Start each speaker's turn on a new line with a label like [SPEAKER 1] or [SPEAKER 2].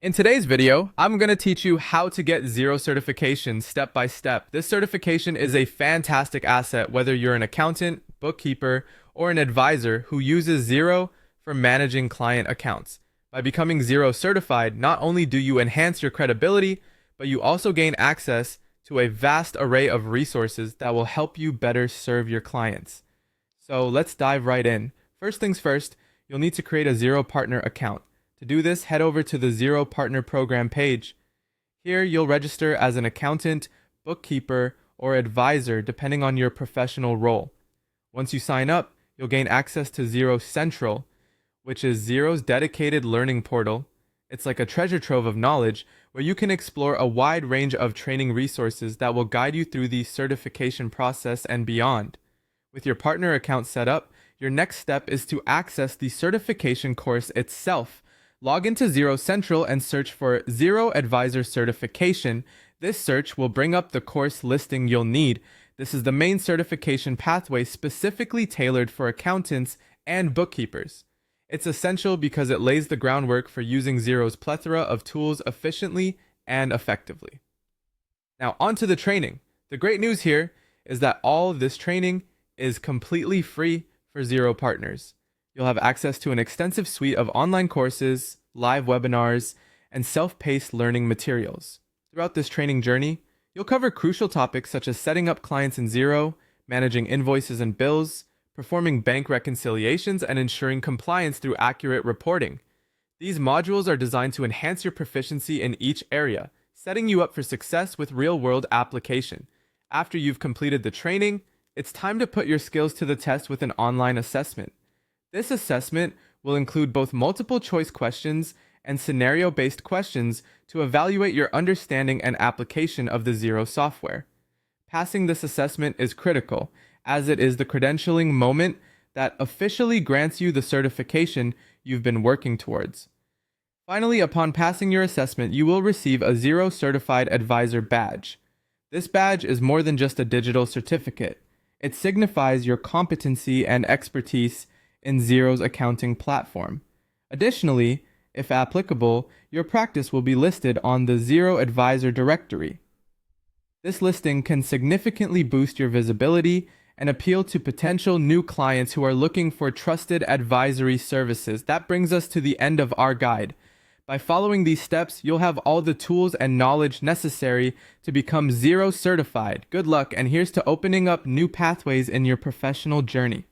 [SPEAKER 1] In today's video, I'm going to teach you how to get Xero certification step by step. This certification is a fantastic asset whether you're an accountant, bookkeeper, or an advisor who uses Xero for managing client accounts. By becoming Xero certified, not only do you enhance your credibility, but you also gain access to a vast array of resources that will help you better serve your clients. So let's dive right in. First things first, you'll need to create a Xero partner account. To do this, head over to the Xero Partner Program page. Here, you'll register as an accountant, bookkeeper, or advisor depending on your professional role. Once you sign up, you'll gain access to Xero Central, which is Xero's dedicated learning portal. It's like a treasure trove of knowledge where you can explore a wide range of training resources that will guide you through the certification process and beyond. With your partner account set up, your next step is to access the certification course itself. Log into Xero Central and search for Xero Advisor Certification. This search will bring up the course listing you'll need. This is the main certification pathway specifically tailored for accountants and bookkeepers. It's essential because it lays the groundwork for using Xero's plethora of tools efficiently and effectively. Now, on to the training. The great news here is that all of this training is completely free for Xero partners. You'll have access to an extensive suite of online courses, live webinars, and self-paced learning materials. Throughout this training journey, you'll cover crucial topics such as setting up clients in Xero, managing invoices and bills, performing bank reconciliations, and ensuring compliance through accurate reporting. These modules are designed to enhance your proficiency in each area, setting you up for success with real-world application. After you've completed the training, it's time to put your skills to the test with an online assessment. This assessment will include both multiple choice questions and scenario-based questions to evaluate your understanding and application of the Xero software. Passing this assessment is critical, as it is the credentialing moment that officially grants you the certification you've been working towards. Finally, upon passing your assessment, you will receive a Xero Certified Advisor badge. This badge is more than just a digital certificate. It signifies your competency and expertise in Xero's accounting platform. Additionally, if applicable, your practice will be listed on the Xero Advisor directory. This listing can significantly boost your visibility and appeal to potential new clients who are looking for trusted advisory services. That brings us to the end of our guide. By following these steps, you'll have all the tools and knowledge necessary to become Xero certified. Good luck, and here's to opening up new pathways in your professional journey.